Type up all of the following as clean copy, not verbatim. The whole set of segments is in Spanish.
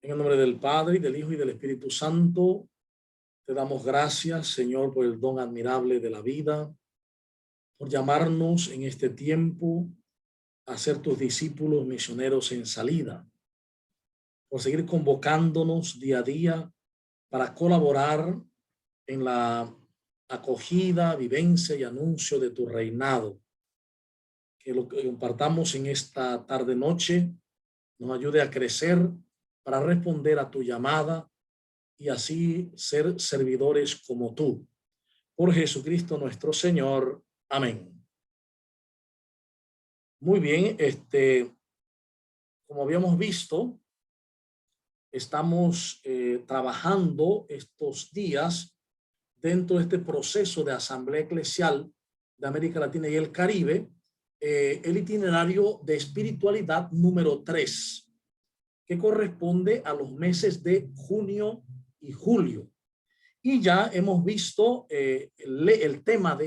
En el nombre del Padre, y del Hijo, y del Espíritu Santo, te damos gracias, Señor, por el don admirable de la vida, por llamarnos en este tiempo a ser tus discípulos misioneros en salida, por seguir convocándonos día a día para colaborar en la acogida, vivencia y anuncio de tu reinado. Que lo que compartamos en esta tarde-noche nos ayude a crecer para responder a tu llamada y así ser servidores como tú. Por Jesucristo nuestro Señor. Amén. Muy bien, como habíamos visto, estamos trabajando estos días dentro de este proceso de Asamblea Eclesial de América Latina y el Caribe, el itinerario de espiritualidad número 3, que corresponde a los meses de junio y julio. Y ya hemos visto el tema de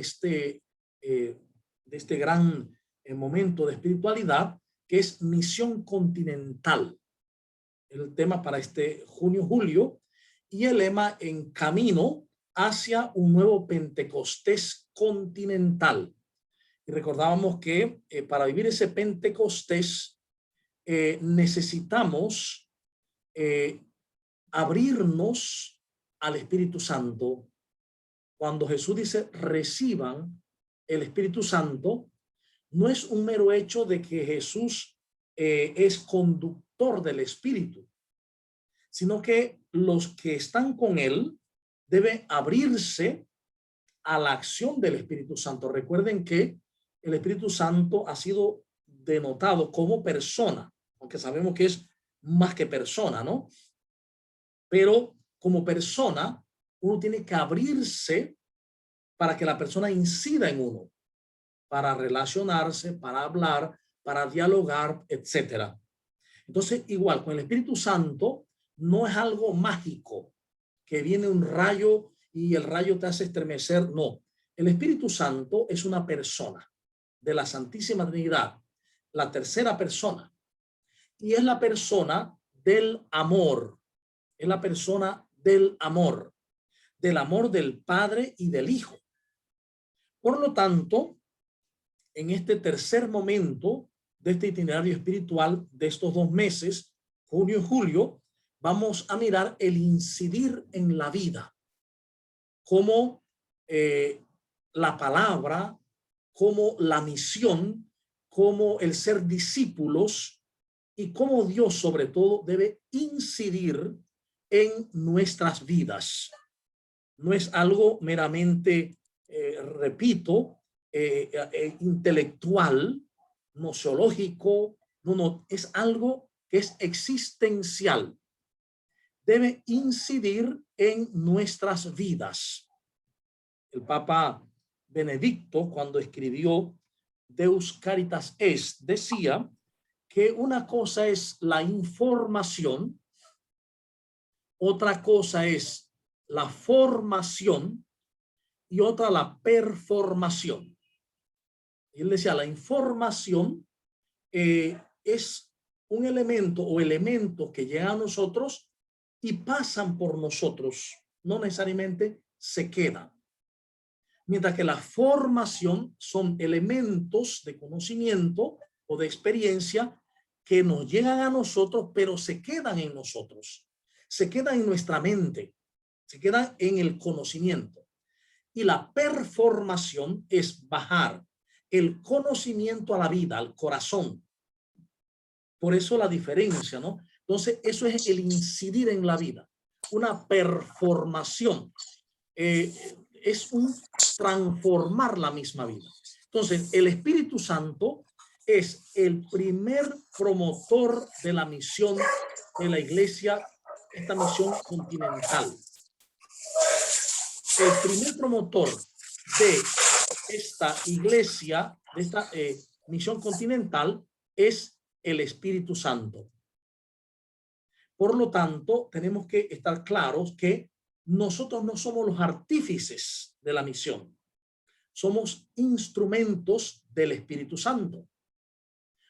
este gran momento de espiritualidad, que es misión continental. El tema para este junio-julio, y el lema en camino hacia un nuevo Pentecostés continental. Y recordábamos que para vivir ese Pentecostés necesitamos abrirnos al Espíritu Santo. Cuando Jesús dice reciban el Espíritu Santo, no es un mero hecho de que Jesús es conductor del Espíritu, sino que los que están con él deben abrirse a la acción del Espíritu Santo. Recuerden que el Espíritu Santo ha sido denotado como persona, aunque sabemos que es más que persona, ¿no? Pero como persona, uno tiene que abrirse para que la persona incida en uno, para relacionarse, para hablar, para dialogar, etcétera. Entonces, igual, con el Espíritu Santo no es algo mágico, que viene un rayo y el rayo te hace estremecer. No, el Espíritu Santo es una persona de la Santísima Trinidad, la tercera persona, y es la persona del amor, es la persona del amor del Padre y del Hijo. Por lo tanto, en este tercer momento de este itinerario espiritual de estos 2 meses, junio y julio, vamos a mirar el incidir en la vida, como la palabra, como la misión, como el ser discípulos y cómo Dios sobre todo debe incidir en nuestras vidas. No es algo meramente, repito, intelectual, nociológico, no, es algo que es existencial. Debe incidir en nuestras vidas. El Papa Benedicto, cuando escribió Deus Caritas Est, decía que una cosa es la información, otra cosa es la formación y otra la performación. Y él decía, la información es un elemento o elementos que llegan a nosotros y pasan por nosotros, no necesariamente se quedan. Mientras que la formación son elementos de conocimiento o de experiencia que nos llegan a nosotros, pero se quedan en nosotros, se quedan en nuestra mente, se quedan en el conocimiento. Y la performación es bajar el conocimiento a la vida, al corazón. Por eso la diferencia, ¿no? Entonces, eso es el incidir en la vida. Una performación es un transformar la misma vida. Entonces, el Espíritu Santo es el primer promotor de la misión de la iglesia, esta misión continental. El primer promotor de esta iglesia, de esta misión continental, es el Espíritu Santo. Por lo tanto, tenemos que estar claros que nosotros no somos los artífices de la misión. Somos instrumentos del Espíritu Santo.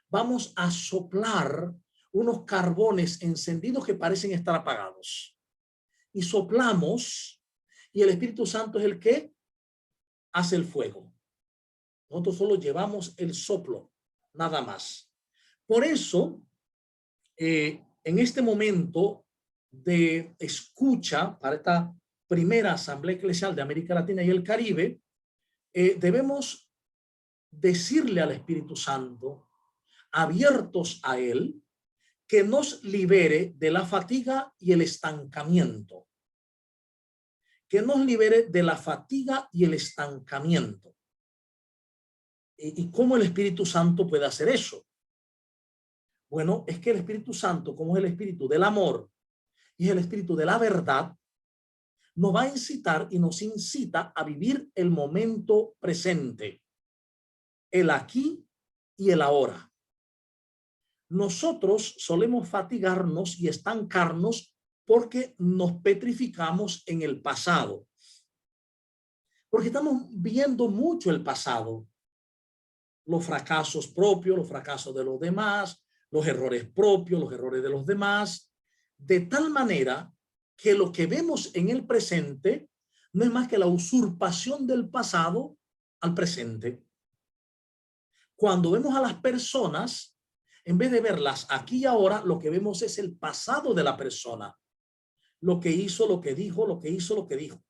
Vamos a soplar unos carbones encendidos que parecen estar apagados. Y soplamos, y el Espíritu Santo es el que hace el fuego. Nosotros solo llevamos el soplo, nada más. Por eso, en este momento de escucha para esta primera Asamblea Eclesial de América Latina y el Caribe, debemos decirle al Espíritu Santo, abiertos a él, que nos libere de la fatiga y el estancamiento. Que nos libere de la fatiga y el estancamiento. ¿Y cómo el Espíritu Santo puede hacer eso? Bueno, es que el Espíritu Santo, como es el Espíritu del amor y es el Espíritu de la verdad, nos va a incitar y nos incita a vivir el momento presente, el aquí y el ahora. Nosotros solemos fatigarnos y estancarnos porque nos petrificamos en el pasado, porque estamos viendo mucho el pasado, los fracasos propios, los fracasos de los demás, los errores propios, los errores de los demás, de tal manera que lo que vemos en el presente no es más que la usurpación del pasado al presente. Cuando vemos a las personas, en vez de verlas aquí y ahora, lo que vemos es el pasado de la persona. Lo que hizo, lo que dijo, lo que hizo, lo que dijo.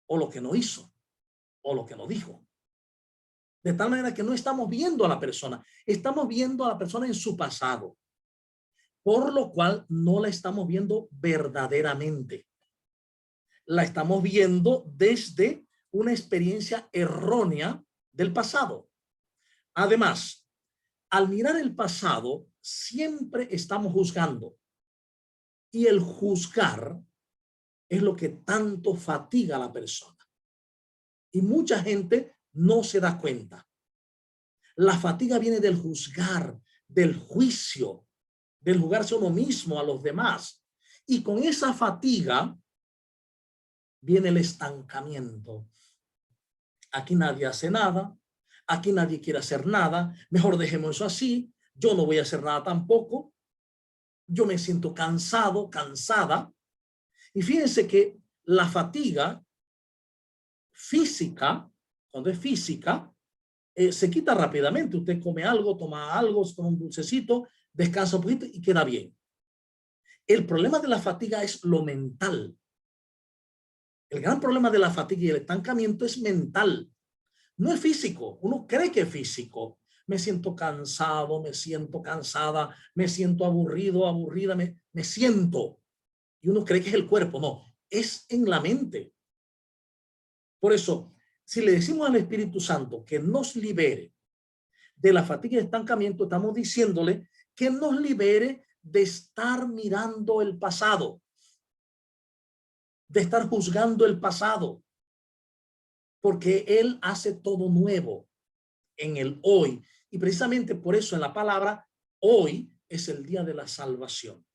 O lo que no hizo, o lo que no dijo. De tal manera que no estamos viendo a la persona, estamos viendo a la persona en su pasado. Por lo cual no la estamos viendo verdaderamente. La estamos viendo desde una experiencia errónea del pasado. Además, al mirar el pasado, siempre estamos juzgando. Y el juzgar es lo que tanto fatiga a la persona. Y mucha gente no se da cuenta. La fatiga viene del juzgar, del juicio, del juzgarse a uno mismo, a los demás. Y con esa fatiga viene el estancamiento. Aquí nadie hace nada, aquí nadie quiere hacer nada, mejor dejemos eso así, yo no voy a hacer nada tampoco, yo me siento cansado, cansada. Y fíjense que la fatiga física, cuando es física, se quita rápidamente. Usted come algo, toma algo, toma un dulcecito, descansa un poquito y queda bien. El problema de la fatiga es lo mental. El gran problema de la fatiga y el estancamiento es mental. No es físico. Uno cree que es físico. Me siento cansado, me siento cansada, me siento aburrido, aburrida, me siento. Y uno cree que es el cuerpo. No, es en la mente. Por eso, si le decimos al Espíritu Santo que nos libere de la fatiga y el estancamiento, estamos diciéndole que nos libere de estar mirando el pasado, de estar juzgando el pasado, porque Él hace todo nuevo en el hoy. Y precisamente por eso en la palabra, hoy es el día de la salvación.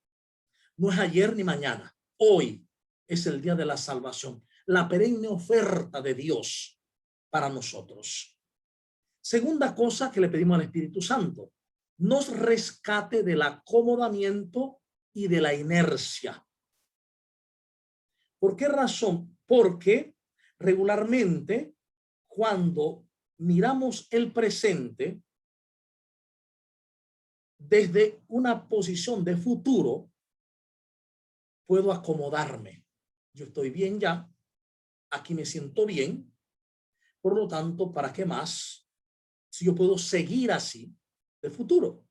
No es ayer ni mañana. Hoy es el día de la salvación. La perenne oferta de Dios para nosotros. Segunda cosa que le pedimos al Espíritu Santo, nos rescate del acomodamiento y de la inercia. ¿Por qué razón? Porque regularmente cuando miramos el presente desde una posición de futuro, puedo acomodarme. Yo estoy bien ya, aquí me siento bien, por lo tanto, ¿para qué más? Si yo puedo seguir así de futuro.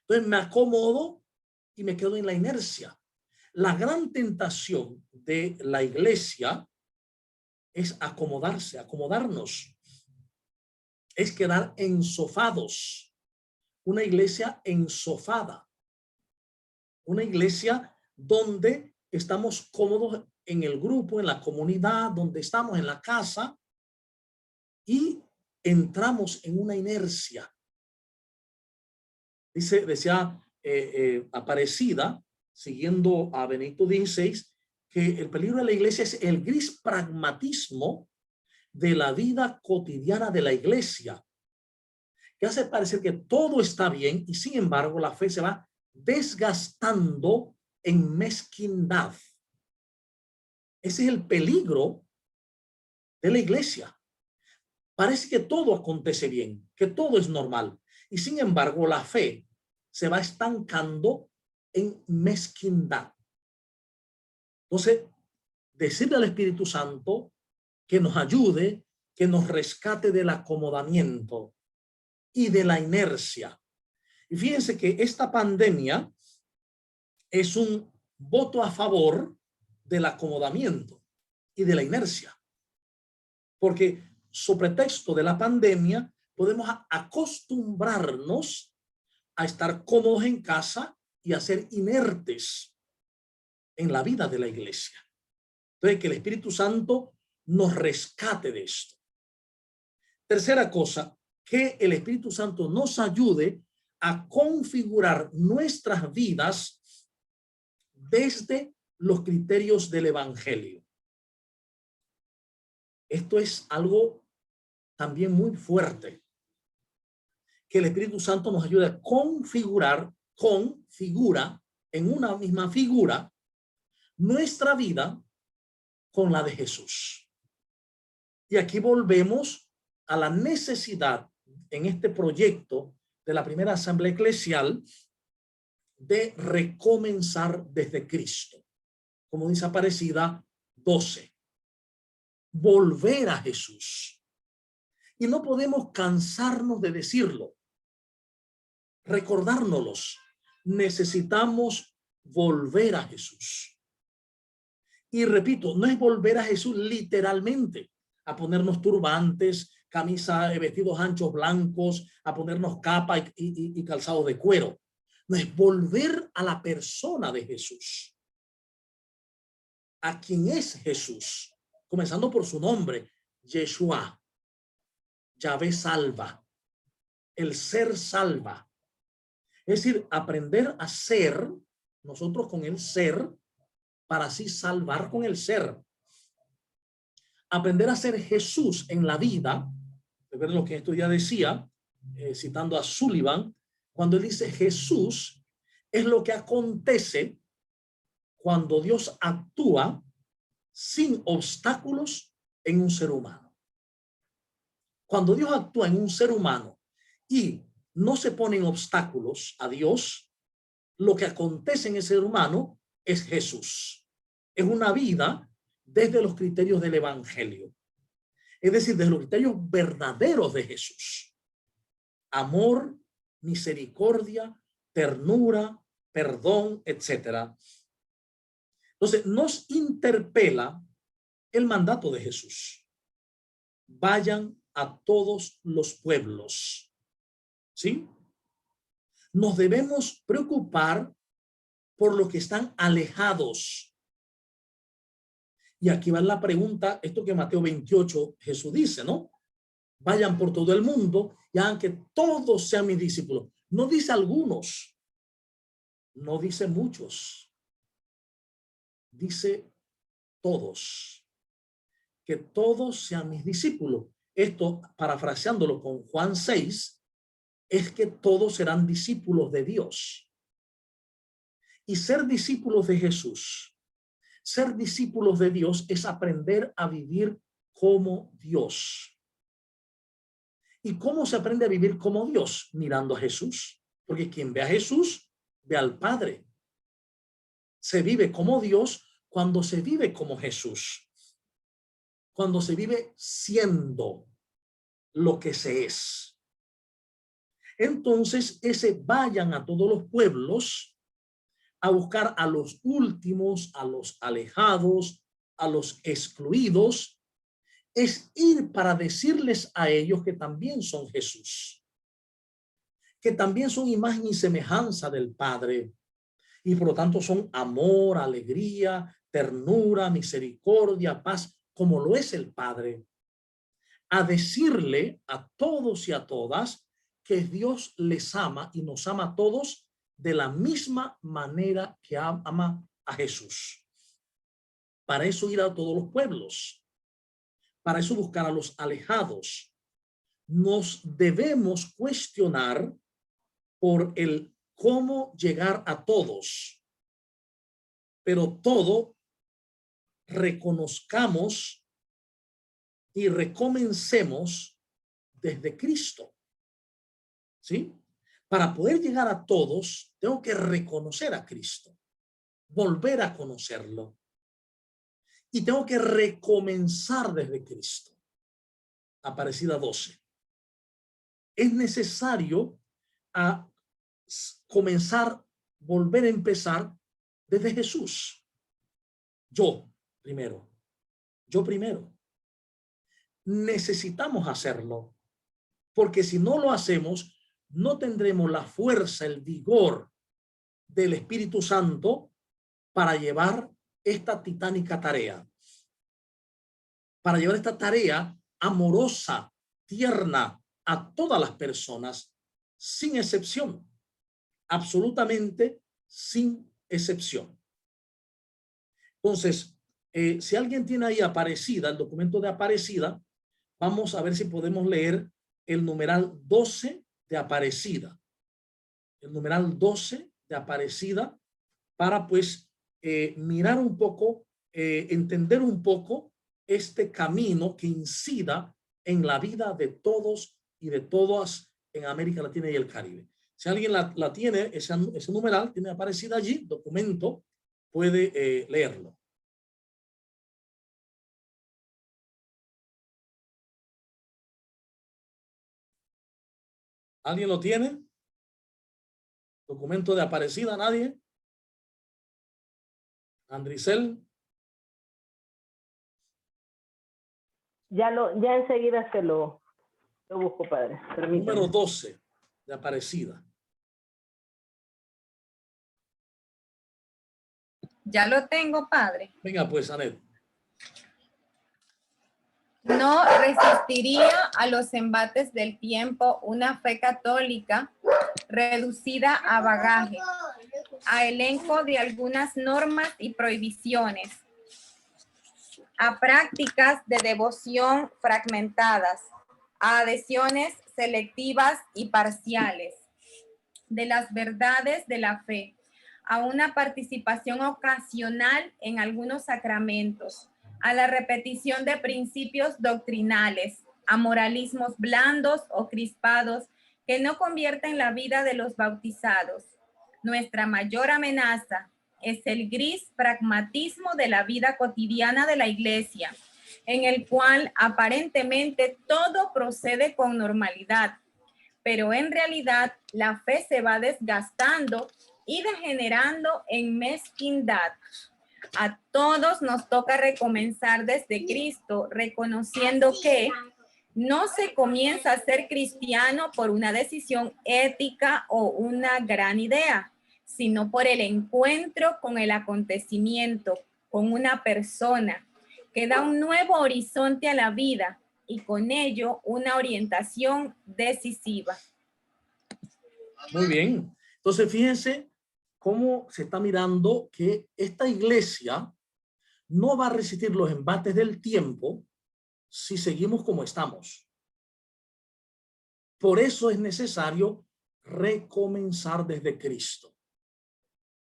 Entonces me acomodo y me quedo en la inercia. La gran tentación de la iglesia es acomodarse, acomodarnos. Es quedar ensofados. Una iglesia ensofada. Una iglesia donde estamos cómodos en el grupo, en la comunidad, donde estamos en la casa y entramos en una inercia. Decía Aparecida, siguiendo a Benedicto XVI, que el peligro de la iglesia es el gris pragmatismo de la vida cotidiana de la iglesia, que hace parecer que todo está bien y sin embargo la fe se va desgastando en mezquindad. Ese es el peligro de la iglesia. Parece que todo acontece bien, que todo es normal. Y sin embargo, la fe se va estancando en mezquindad. Entonces, decirle al Espíritu Santo que nos ayude, que nos rescate del acomodamiento y de la inercia. Y fíjense que esta pandemia es un voto a favor del acomodamiento y de la inercia. Porque sobre pretexto de la pandemia podemos acostumbrarnos a estar cómodos en casa y a ser inertes en la vida de la iglesia. Entonces, que el Espíritu Santo nos rescate de esto. Tercera cosa, que el Espíritu Santo nos ayude a configurar nuestras vidas desde los criterios del Evangelio. Esto es algo también muy fuerte. Que el Espíritu Santo nos ayude a configurar, en una misma figura, nuestra vida con la de Jesús. Y aquí volvemos a la necesidad en este proyecto de la primera asamblea eclesial de recomenzar desde Cristo. Como dice Aparecida 12. Volver a Jesús. Y no podemos cansarnos de decirlo. Recordárnoslos. Necesitamos volver a Jesús. Y repito, no es volver a Jesús literalmente, a ponernos turbantes, camisa, vestidos anchos blancos, a ponernos capa y calzados de cuero. No es volver a la persona de Jesús, a quien es Jesús, comenzando por su nombre, Yeshua, Yahvé salva, el ser salva. Es decir, aprender a ser, nosotros con el ser, para así salvar con el ser. Aprender a ser Jesús en la vida. Recuerden lo que esto ya decía, citando a Sullivan, cuando él dice Jesús es lo que acontece cuando Dios actúa sin obstáculos en un ser humano. Cuando Dios actúa en un ser humano y no se ponen obstáculos a Dios, lo que acontece en ese ser humano es Jesús. Es una vida desde los criterios del Evangelio. Es decir, desde los criterios verdaderos de Jesús. Amor, misericordia, ternura, perdón, etcétera. Entonces, nos interpela el mandato de Jesús. Vayan a todos los pueblos. ¿Sí? Nos debemos preocupar por los que están alejados. Y aquí va la pregunta, esto que Mateo 28 Jesús dice, ¿no? Vayan por todo el mundo y hagan que todos sean mis discípulos. No dice algunos, no dice muchos, dice todos. Que todos sean mis discípulos. Esto, parafraseándolo con Juan 6, es que todos serán discípulos de Dios. Y ser discípulos de Jesús, ser discípulos de Dios es aprender a vivir como Dios. ¿Y cómo se aprende a vivir como Dios? Mirando a Jesús. Porque quien ve a Jesús, ve al Padre. Se vive como Dios cuando se vive como Jesús. Cuando se vive siendo lo que se es. Entonces, ese vayan a todos los pueblos a buscar a los últimos, a los alejados, a los excluidos, es ir para decirles a ellos que también son Jesús, que también son imagen y semejanza del Padre, y por lo tanto son amor, alegría, ternura, misericordia, paz, como lo es el Padre. A decirle a todos y a todas que Dios les ama y nos ama a todos de la misma manera que ama a Jesús. Para eso ir a todos los pueblos. Para eso buscar a los alejados. Nos debemos cuestionar por el cómo llegar a todos, pero todo reconozcamos y recomencemos desde Cristo, ¿sí? Para poder llegar a todos, tengo que reconocer a Cristo, volver a conocerlo, y tengo que recomenzar desde Cristo. Aparecida 12. Es necesario comenzar, volver a empezar desde Jesús. Yo primero. Necesitamos hacerlo, porque si no lo hacemos, no tendremos la fuerza, el vigor del Espíritu Santo para llevar esta titánica tarea, para llevar esta tarea amorosa, tierna a todas las personas, sin excepción, absolutamente sin excepción. Entonces, si alguien tiene ahí Aparecida, el documento de Aparecida, vamos a ver si podemos leer el numeral 12 de Aparecida. El numeral 12 de Aparecida para pues mirar un poco, entender un poco este camino que incida en la vida de todos y de todas en América Latina y el Caribe. Si alguien la tiene, ese numeral tiene Aparecida allí, documento, puede leerlo. ¿Alguien lo tiene? ¿Documento de Aparecida? ¿Nadie? ¿Andricel? Ya enseguida se lo busco, padre. Permítame. Número 12 de Aparecida. Ya lo tengo, padre. Venga pues, Anet. No resistiría a los embates del tiempo una fe católica reducida a bagaje, a elenco de algunas normas y prohibiciones, a prácticas de devoción fragmentadas, a adhesiones selectivas y parciales de las verdades de la fe, a una participación ocasional en algunos sacramentos, a la repetición de principios doctrinales, a moralismos blandos o crispados que no convierten la vida de los bautizados. Nuestra mayor amenaza es el gris pragmatismo de la vida cotidiana de la Iglesia, en el cual aparentemente todo procede con normalidad, pero en realidad la fe se va desgastando y degenerando en mezquindad. A todos nos toca recomenzar desde Cristo, reconociendo que no se comienza a ser cristiano por una decisión ética o una gran idea, sino por el encuentro con el acontecimiento, con una persona que da un nuevo horizonte a la vida y con ello una orientación decisiva. Muy bien. Entonces, fíjense cómo se está mirando que esta iglesia no va a resistir los embates del tiempo si seguimos como estamos. Por eso es necesario recomenzar desde Cristo.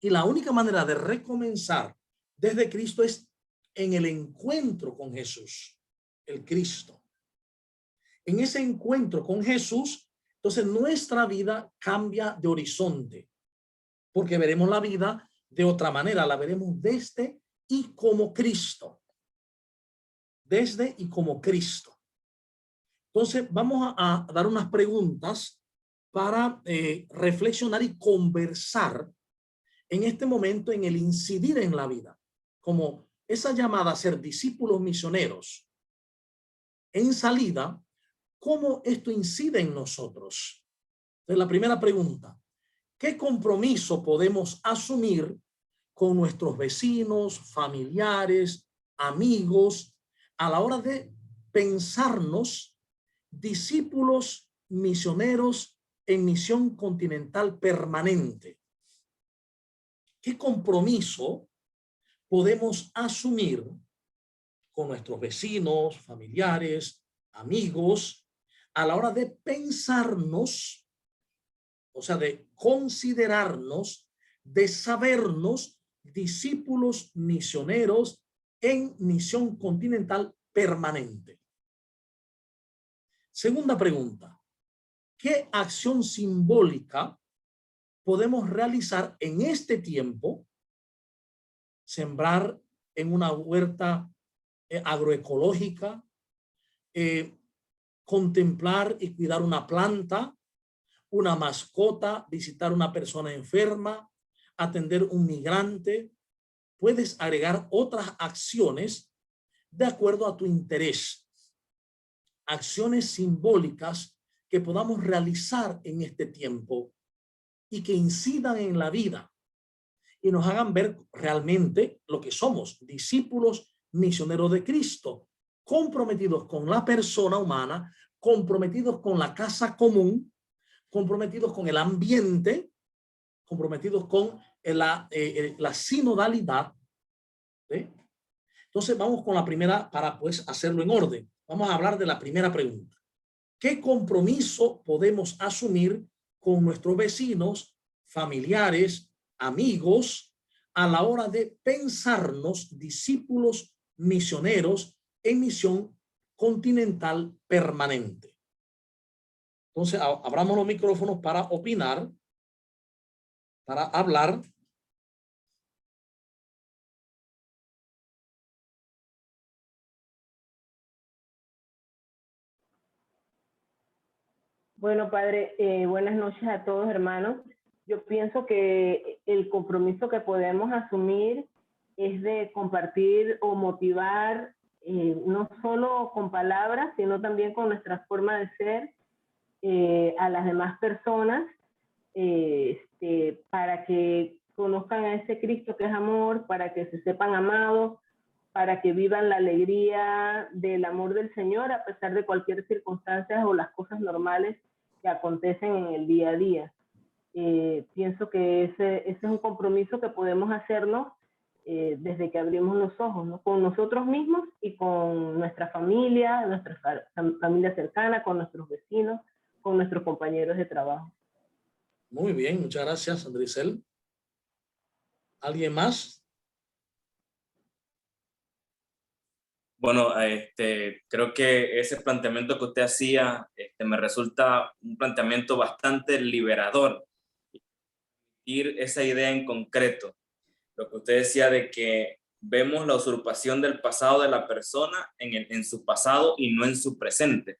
Y la única manera de recomenzar desde Cristo es en el encuentro con Jesús, el Cristo. En ese encuentro con Jesús, entonces nuestra vida cambia de horizonte, porque veremos la vida de otra manera, la veremos desde y como Cristo. Desde y como Cristo. Entonces vamos a dar unas preguntas para reflexionar y conversar en este momento en el incidir en la vida, como esa llamada a ser discípulos misioneros en salida, ¿cómo esto incide en nosotros? Entonces, la primera pregunta, ¿qué compromiso podemos asumir con nuestros vecinos, familiares, amigos, a la hora de pensarnos discípulos misioneros en misión continental permanente? ¿Qué compromiso podemos asumir con nuestros vecinos, familiares, amigos, a la hora de pensarnos, o sea, de considerarnos, de sabernos discípulos misioneros en misión continental permanente. Segunda pregunta. ¿Qué acción simbólica podemos realizar en este tiempo? Sembrar en una huerta agroecológica, contemplar y cuidar una planta, una mascota, visitar una persona enferma, atender un migrante. Puedes agregar otras acciones de acuerdo a tu interés. Acciones simbólicas que podamos realizar en este tiempo y que incidan en la vida y nos hagan ver realmente lo que somos, discípulos misioneros de Cristo, comprometidos con la persona humana, comprometidos con la casa común, comprometidos con el ambiente, comprometidos con la sinodalidad. ¿Sí? Entonces vamos con la primera para pues hacerlo en orden. Vamos a hablar de la primera pregunta. ¿Qué compromiso podemos asumir con nuestros vecinos, familiares, amigos, a la hora de pensarnos discípulos misioneros en misión continental permanente? Entonces, abramos los micrófonos para opinar, para hablar. Bueno, padre, buenas noches a todos, hermanos. Yo pienso que el compromiso que podemos asumir es de compartir o motivar, no solo con palabras, sino también con nuestra forma de ser, a las demás personas, para que conozcan a ese Cristo que es amor, para que se sepan amados, para que vivan la alegría del amor del Señor a pesar de cualquier circunstancia o las cosas normales que acontecen en el día a día. Pienso que ese es un compromiso que podemos hacernos desde que abrimos los ojos, ¿no? Con nosotros mismos y con nuestra familia cercana, con nuestros vecinos, con nuestros compañeros de trabajo. Muy bien, muchas gracias, Andricel. ¿Alguien más? Bueno, creo que ese planteamiento que usted hacía me resulta un planteamiento bastante liberador. Ir esa idea en concreto, lo que usted decía de que vemos la usurpación del pasado de la persona en su pasado y no en su presente.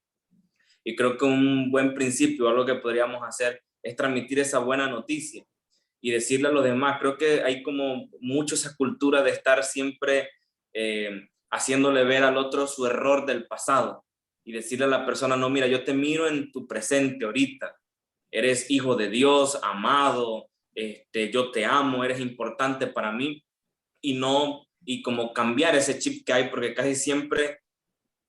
Y creo que un buen principio, algo que podríamos hacer, es transmitir esa buena noticia y decirle a los demás. Creo que hay como mucho esa cultura de estar siempre haciéndole ver al otro su error del pasado y decirle a la persona, no, mira, yo te miro en tu presente ahorita, eres hijo de Dios, amado, yo te amo, eres importante para mí, y como cambiar ese chip que hay, porque casi siempre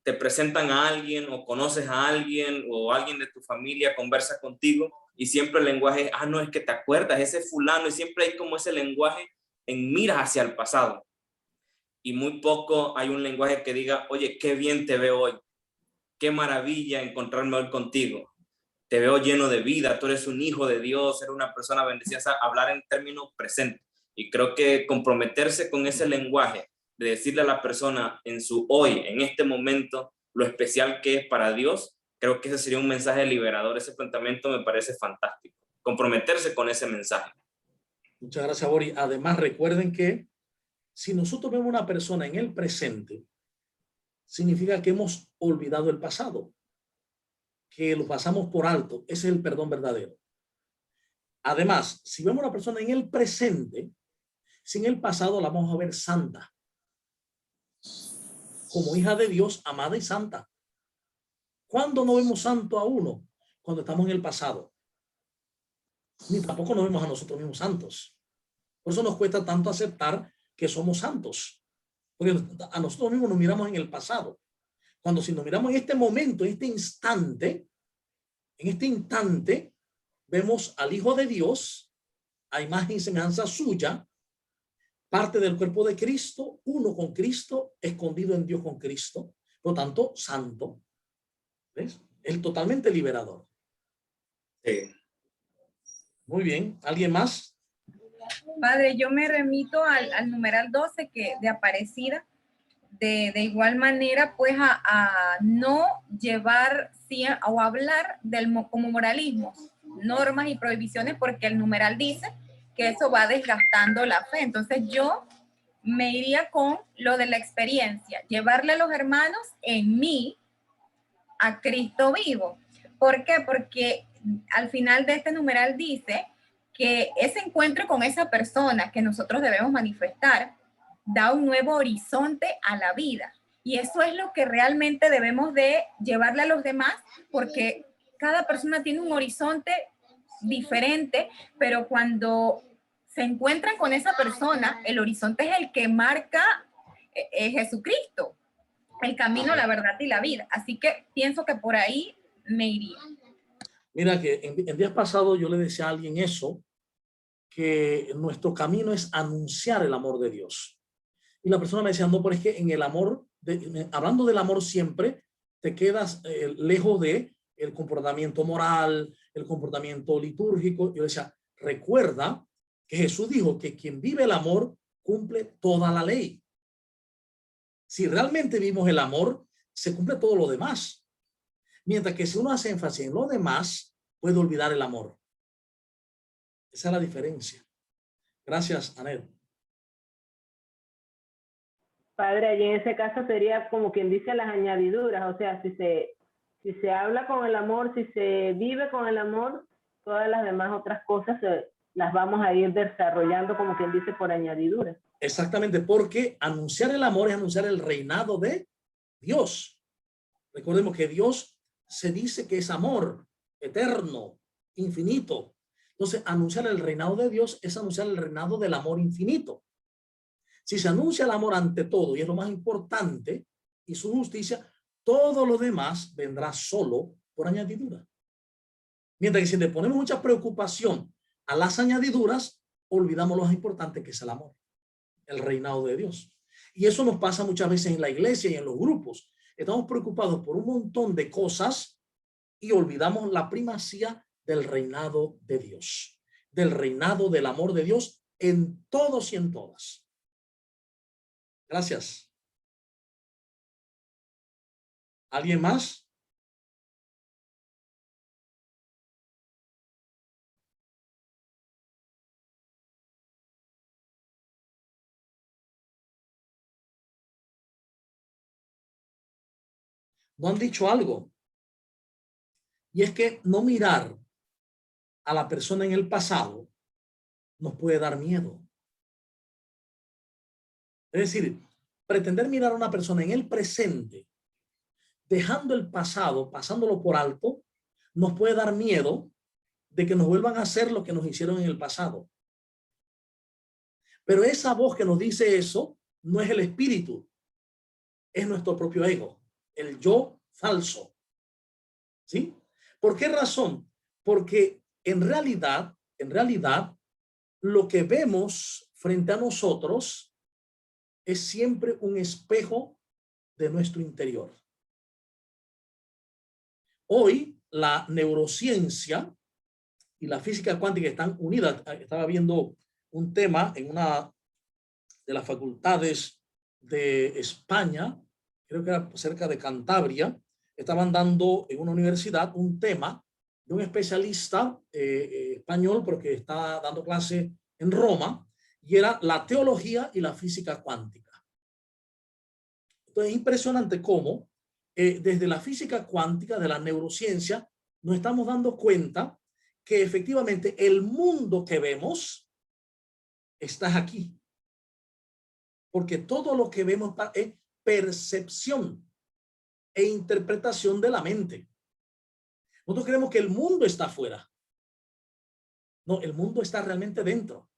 te presentan a alguien o conoces a alguien o alguien de tu familia conversa contigo y siempre el lenguaje, no, es que te acuerdas, ese fulano, y siempre hay como ese lenguaje en miras hacia el pasado. Y muy poco hay un lenguaje que diga, oye, qué bien te veo hoy, qué maravilla encontrarme hoy contigo, te veo lleno de vida, tú eres un hijo de Dios, eres una persona bendecida, hablar en términos presentes. Y creo que comprometerse con ese lenguaje, de decirle a la persona en su hoy, en este momento, lo especial que es para Dios, creo que ese sería un mensaje liberador. Ese planteamiento me parece fantástico, comprometerse con ese mensaje. Muchas gracias, Boris. Además, recuerden que si nosotros vemos una persona en el presente, significa que hemos olvidado el pasado, que lo pasamos por alto. Ese es el perdón verdadero. Además, si vemos una persona en el presente, sin el pasado la vamos a ver santa, como hija de Dios, amada y santa. ¿Cuándo no vemos santo a uno? Cuando estamos en el pasado. Ni tampoco nos vemos a nosotros mismos santos. Por eso nos cuesta tanto aceptar que somos santos, porque a nosotros mismos nos miramos en el pasado. Cuando si nos miramos en este momento, en este instante, vemos al Hijo de Dios, a imagen y semejanza suya, parte del cuerpo de Cristo, uno con Cristo, escondido en Dios con Cristo, por lo tanto, santo. ¿Ves? El totalmente liberador. Sí. Muy bien. ¿Alguien más? Padre, yo me remito al numeral 12 que de Aparecida, de igual manera, pues a no llevar o hablar como moralismo, normas y prohibiciones, porque el numeral dice que eso va desgastando la fe. Entonces yo me iría con lo de la experiencia, llevarle a los hermanos en mí a Cristo vivo. ¿Por qué? Porque al final de este numeral dice que ese encuentro con esa persona que nosotros debemos manifestar da un nuevo horizonte a la vida. Y eso es lo que realmente debemos de llevarle a los demás, porque cada persona tiene un horizonte diferente, pero cuando se encuentran con esa persona, el horizonte es el que marca Jesucristo, el camino, la verdad y la vida. Así que pienso que por ahí me iría. Mira que en días pasados yo le decía a alguien eso, que nuestro camino es anunciar el amor de Dios. Y la persona me decía, no, pero es que en el amor, hablando del amor siempre, te quedas lejos de el comportamiento moral, el comportamiento litúrgico. Yo decía, recuerda que Jesús dijo que quien vive el amor cumple toda la ley. Si realmente vivimos el amor, se cumple todo lo demás. Mientras que si uno hace énfasis en lo demás, puede olvidar el amor. Esa es la diferencia. Gracias, Anel. Padre, allí en ese caso sería como quien dice las añadiduras, o sea, si se habla con el amor, si se vive con el amor, todas las demás otras cosas las vamos a ir desarrollando como quien dice por añadidura. Exactamente, porque anunciar el amor es anunciar el reinado de Dios. Recordemos que Dios se dice que es amor eterno, infinito. Entonces, anunciar el reinado de Dios es anunciar el reinado del amor infinito. Si se anuncia el amor ante todo y es lo más importante y su justicia, todo lo demás vendrá solo por añadidura. Mientras que si le ponemos mucha preocupación a las añadiduras, olvidamos lo más importante que es el amor, el reinado de Dios. Y eso nos pasa muchas veces en la iglesia y en los grupos. Estamos preocupados por un montón de cosas y olvidamos la primacía del reinado de Dios, del reinado del amor de Dios en todos y en todas. Gracias. ¿Alguien más? ¿No han dicho algo? Y es que no mirar a la persona en el pasado nos puede dar miedo. Es decir, pretender mirar a una persona en el presente, dejando el pasado, pasándolo por alto, nos puede dar miedo de que nos vuelvan a hacer lo que nos hicieron en el pasado. Pero esa voz que nos dice eso no es el espíritu, es nuestro propio ego, el yo falso. ¿Sí? ¿Por qué razón? Porque en realidad, lo que vemos frente a nosotros es siempre un espejo de nuestro interior. Hoy, la neurociencia y la física cuántica están unidas. Estaba viendo un tema en una de las facultades de España, creo que era cerca de Cantabria. Estaban dando en una universidad un tema de un especialista español, porque está dando clase en Roma, y era la teología y la física cuántica. Entonces es impresionante cómo desde la física cuántica, de la neurociencia, nos estamos dando cuenta que efectivamente el mundo que vemos está aquí. Porque todo lo que vemos es percepción e interpretación de la mente. Nosotros creemos que el mundo está afuera. No, el mundo está realmente dentro.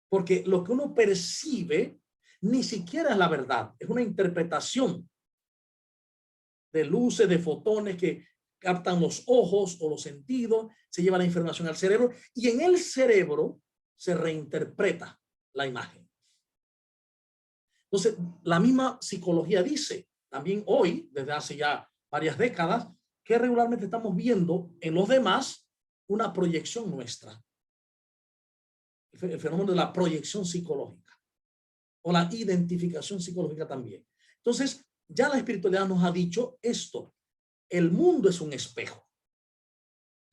Porque lo que uno percibe ni siquiera es la verdad, es una interpretación de luces, de fotones que captan los ojos o los sentidos, se lleva la información al cerebro y en el cerebro se reinterpreta la imagen. Entonces, la misma psicología dice, también hoy, desde hace ya varias décadas, que regularmente estamos viendo en los demás una proyección nuestra. El fenómeno de la proyección psicológica o la identificación psicológica también. Entonces, ya la espiritualidad nos ha dicho esto. El mundo es un espejo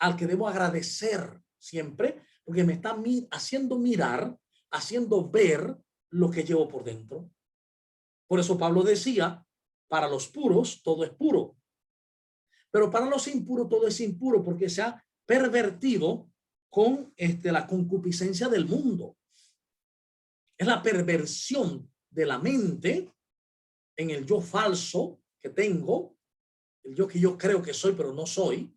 al que debo agradecer siempre, porque me está haciendo mirar, haciendo ver lo que llevo por dentro. Por eso Pablo decía, para los puros todo es puro, pero para los impuros todo es impuro, porque se ha pervertido con la concupiscencia del mundo. Es la perversión de la mente en el yo falso que tengo, el yo que yo creo que soy pero no soy.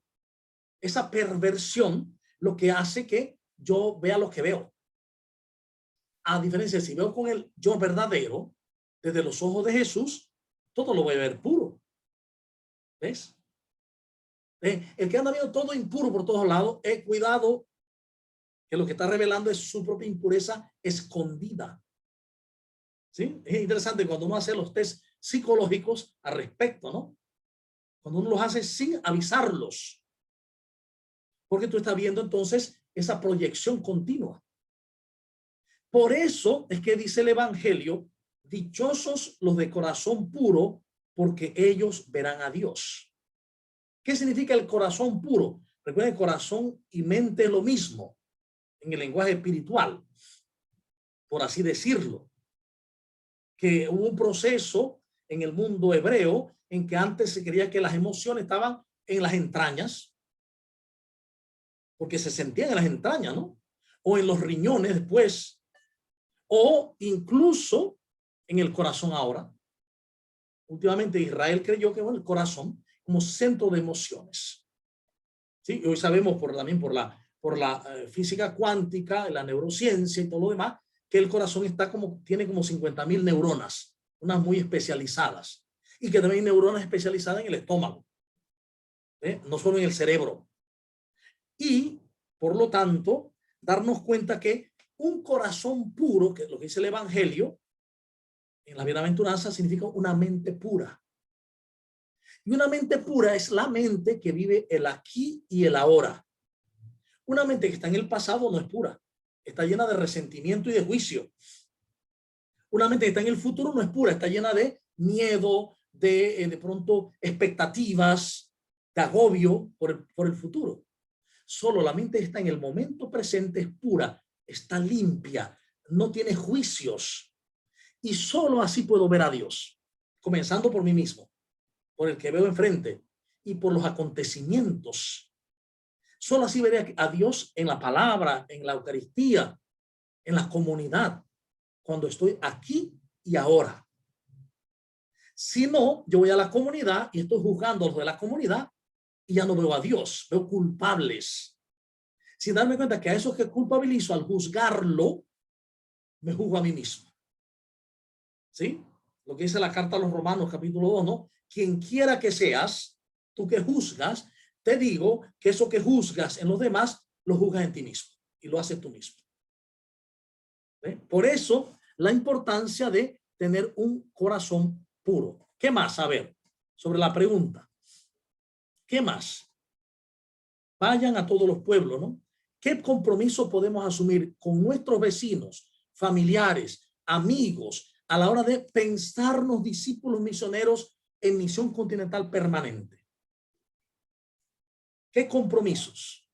Esa perversión lo que hace que yo vea lo que veo. A diferencia, si veo con el yo verdadero, desde los ojos de Jesús, todo lo voy a ver puro. ¿Ves? El que anda viendo todo impuro por todos lados, cuidado, que lo que está revelando es su propia impureza escondida. ¿Sí? Es interesante cuando uno hace los test psicológicos al respecto, ¿no? Cuando uno los hace sin avisarlos. Porque tú estás viendo entonces esa proyección continua. Por eso es que dice el Evangelio, dichosos los de corazón puro, porque ellos verán a Dios. ¿Qué significa el corazón puro? Recuerden, corazón y mente es lo mismo en el lenguaje espiritual, por así decirlo. Que hubo un proceso en el mundo hebreo en que antes se creía que las emociones estaban en las entrañas, porque se sentían en las entrañas, ¿no? O en los riñones después, o incluso en el corazón ahora. Últimamente Israel creyó que el corazón como centro de emociones. ¿Sí? Y hoy sabemos también por la física cuántica, la neurociencia y todo lo demás, que el corazón tiene como 50.000 neuronas, unas muy especializadas, y que también hay neuronas especializadas en el estómago, no solo en el cerebro. Y, por lo tanto, darnos cuenta que un corazón puro, que es lo que dice el Evangelio, en la bienaventuranza significa una mente pura. Y una mente pura es la mente que vive el aquí y el ahora. Una mente que está en el pasado no es pura. Está llena de resentimiento y de juicio. Una mente que está en el futuro no es pura. Está llena de miedo, de pronto expectativas, de agobio por el futuro. Solo la mente está en el momento presente, es pura, está limpia, no tiene juicios. Y solo así puedo ver a Dios, comenzando por mí mismo, por el que veo enfrente y por los acontecimientos. Solo así veré a Dios en la palabra, en la Eucaristía, en la comunidad, cuando estoy aquí y ahora. Si no, yo voy a la comunidad y estoy juzgando a los de la comunidad y ya no veo a Dios, veo culpables. Sin darme cuenta que a esos que culpabilizo al juzgarlo, me juzgo a mí mismo. ¿Sí? Lo que dice la carta a los Romanos, capítulo 2, ¿no? Quien quiera que seas, tú que juzgas, te digo que eso que juzgas en los demás, lo juzgas en ti mismo y lo haces tú mismo. ¿Sí? Por eso, la importancia de tener un corazón puro. ¿Qué más? A ver, sobre la pregunta. ¿Qué más? Vayan a todos los pueblos, ¿no? ¿Qué compromiso podemos asumir con nuestros vecinos, familiares, amigos, a la hora de pensarnos discípulos misioneros en misión continental permanente? ¿Qué compromisos?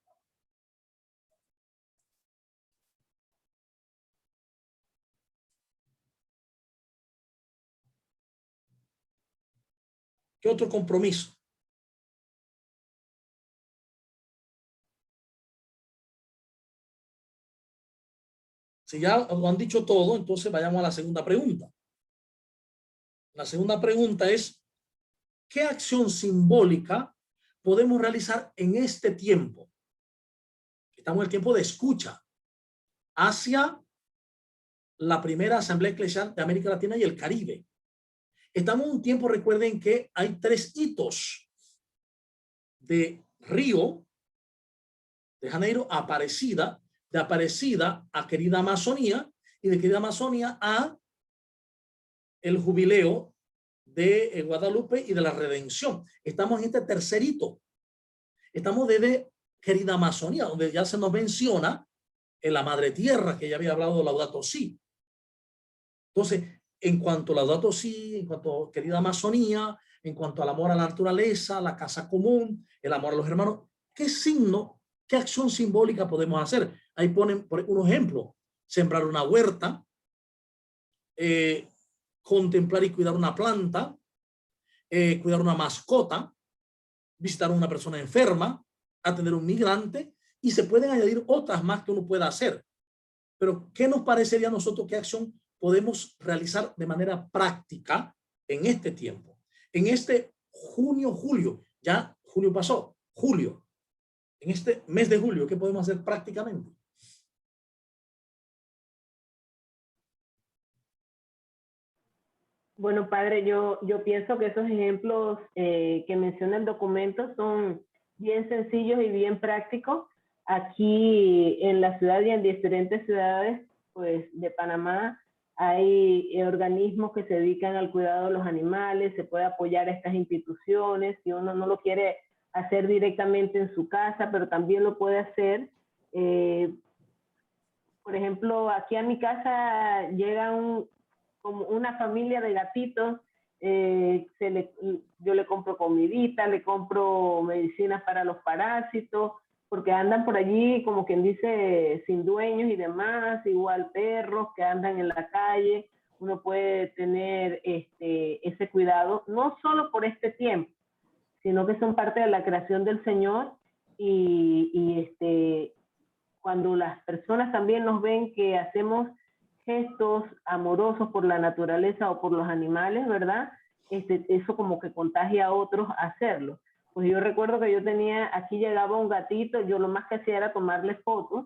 ¿Qué otro compromiso? Si ya lo han dicho todo, entonces vayamos a la segunda pregunta. La segunda pregunta es, ¿qué acción simbólica podemos realizar en este tiempo? Estamos en el tiempo de escucha hacia la primera Asamblea Eclesial de América Latina y el Caribe. Estamos en un tiempo, recuerden que hay 3 hitos de Río de Janeiro a Aparecida, de Aparecida a Querida Amazonía y de Querida Amazonía a el jubileo de Guadalupe y de la redención. Estamos en este tercer hito. Estamos desde querida Amazonía, donde ya se nos menciona en la Madre Tierra, que ya había hablado de Laudato Si. Entonces, en cuanto a Laudato Si, en cuanto a querida Amazonía, en cuanto al amor a la naturaleza, la casa común, el amor a los hermanos, ¿qué signo, qué acción simbólica podemos hacer? Ahí ponen por un ejemplo, sembrar una huerta, contemplar y cuidar una planta, cuidar una mascota, visitar a una persona enferma, atender a un migrante, y se pueden añadir otras más que uno pueda hacer. Pero, ¿qué nos parecería a nosotros? ¿Qué acción podemos realizar de manera práctica en este tiempo? En este junio, julio, ya junio pasó, julio, en este mes de julio, ¿qué podemos hacer prácticamente? Bueno, padre, yo pienso que esos ejemplos que menciona el documento son bien sencillos y bien prácticos. Aquí en la ciudad y en diferentes ciudades pues, de Panamá hay organismos que se dedican al cuidado de los animales, se puede apoyar a estas instituciones, si uno no lo quiere hacer directamente en su casa, pero también lo puede hacer. Por ejemplo, aquí a mi casa llegan como una familia de gatitos, yo le compro comidita, le compro medicinas para los parásitos, porque andan por allí, como quien dice, sin dueños y demás, igual perros que andan en la calle, uno puede tener ese cuidado, no solo por este tiempo, sino que son parte de la creación del Señor y cuando las personas también nos ven que hacemos gestos amorosos por la naturaleza o por los animales, ¿verdad? Eso como que contagia a otros a hacerlo. Pues yo recuerdo que yo tenía, aquí llegaba un gatito, yo lo más que hacía era tomarle fotos,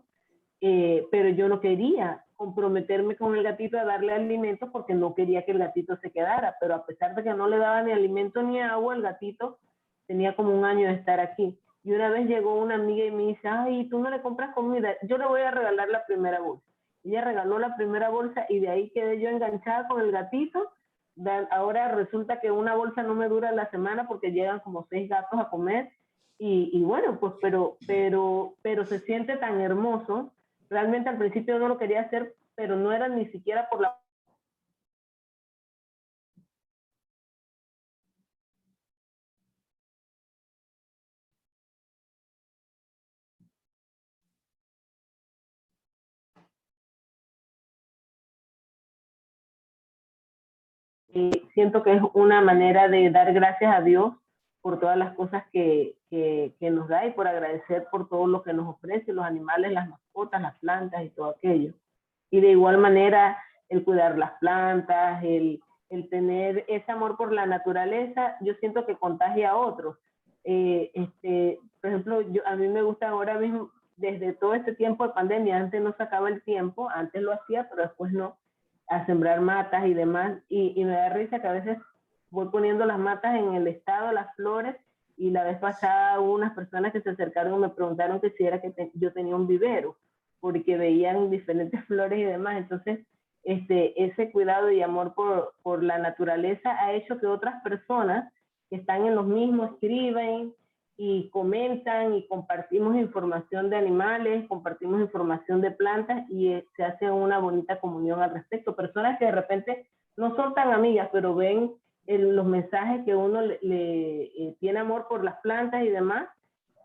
pero yo no quería comprometerme con el gatito a darle alimento porque no quería que el gatito se quedara, pero a pesar de que no le daba ni alimento ni agua, el gatito tenía como un año de estar aquí. Y una vez llegó una amiga y me dice, ay, tú no le compras comida, yo le voy a regalar la primera bolsa. Ella regaló la primera bolsa y de ahí quedé yo enganchada con el gatito. Ahora resulta que una bolsa no me dura la semana porque llegan como 6 gatos a comer. Y bueno, pues pero se siente tan hermoso. Realmente al principio no lo quería hacer, pero no era ni siquiera por la... siento que es una manera de dar gracias a Dios por todas las cosas que nos da y por agradecer por todo lo que nos ofrece, los animales, las mascotas, las plantas y todo aquello. Y de igual manera, el cuidar las plantas, el tener ese amor por la naturaleza, yo siento que contagia a otros. Por ejemplo, a mí me gusta ahora mismo, desde todo este tiempo de pandemia, antes no sacaba el tiempo, antes lo hacía, pero después no, a sembrar matas y demás, y me da risa que a veces voy poniendo las matas en el estado, las flores, y la vez pasada hubo unas personas que se acercaron y me preguntaron que si era que yo tenía un vivero, porque veían diferentes flores y demás, entonces ese cuidado y amor por la naturaleza ha hecho que otras personas que están en los mismos escriben y comentan y compartimos información de animales, compartimos información de plantas y se hace una bonita comunión al respecto. Personas que de repente no son tan amigas, pero ven los mensajes que uno le tiene amor por las plantas y demás,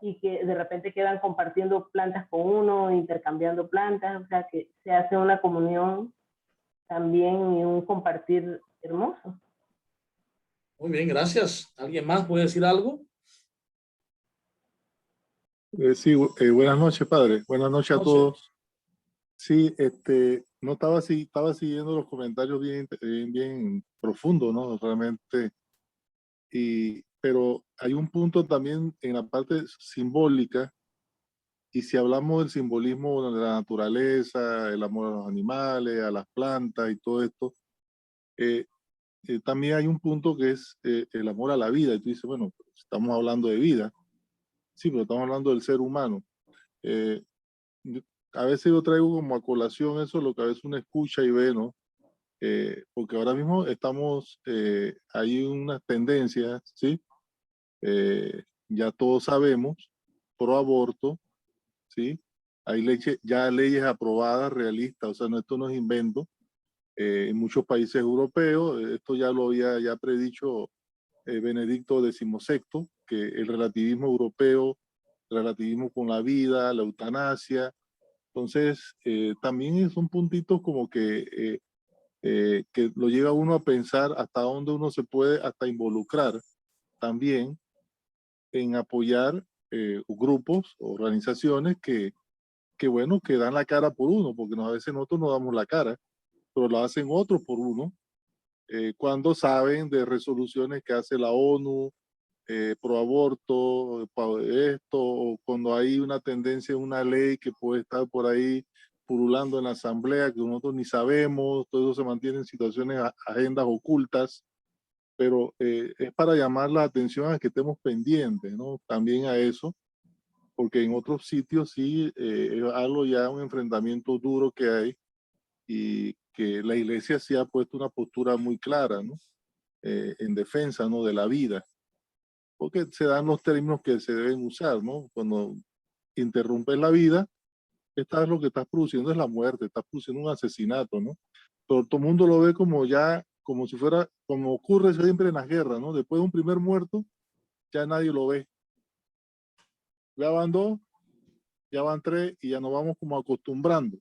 y que de repente quedan compartiendo plantas con uno, intercambiando plantas, o sea que se hace una comunión también y un compartir hermoso. Muy bien, gracias. ¿Alguien más puede decir algo? Sí, buenas noches, padre. Buenas noches a todos. Sí, no estaba siguiendo los comentarios bien profundos, ¿no? Realmente. Pero hay un punto también en la parte simbólica, y si hablamos del simbolismo de la naturaleza, el amor a los animales, a las plantas y todo esto, también hay un punto que es el amor a la vida. Y tú dices, bueno, estamos hablando de vida. Sí, pero estamos hablando del ser humano. A veces yo traigo como a colación eso, lo que a veces uno escucha y ve, ¿no? Porque ahora mismo hay unas tendencias, ¿sí? Ya todos sabemos, pro aborto, ¿sí? Hay ya leyes aprobadas, realistas, o sea, no, esto no es invento. En muchos países europeos, esto ya lo había ya predicho Benedicto XVI, que el relativismo europeo, el relativismo con la vida, la eutanasia. Entonces, también son puntitos como que lo lleva a uno a pensar hasta dónde uno se puede hasta involucrar también en apoyar grupos, organizaciones que bueno, que dan la cara por uno, porque a veces nosotros no damos la cara, pero lo hacen otros por uno, cuando saben de resoluciones que hace la ONU, pro aborto, esto, o cuando hay una tendencia, una ley que puede estar por ahí pululando en la asamblea, que nosotros ni sabemos, todo eso se mantiene en situaciones, agendas ocultas, pero es para llamar la atención a que estemos pendientes, ¿no? También a eso, porque en otros sitios sí es algo ya, un enfrentamiento duro que hay, y que la iglesia sí ha puesto una postura muy clara, ¿no? En defensa, ¿no? De la vida, porque se dan los términos que se deben usar, ¿no? Cuando interrumpes la vida, lo que estás produciendo es la muerte, estás produciendo un asesinato, ¿no? Pero todo el mundo lo ve como ya, como si fuera, como ocurre siempre en las guerras, ¿no? Después de un primer muerto, ya nadie lo ve. Ya van 2, ya van 3 y ya nos vamos como acostumbrando.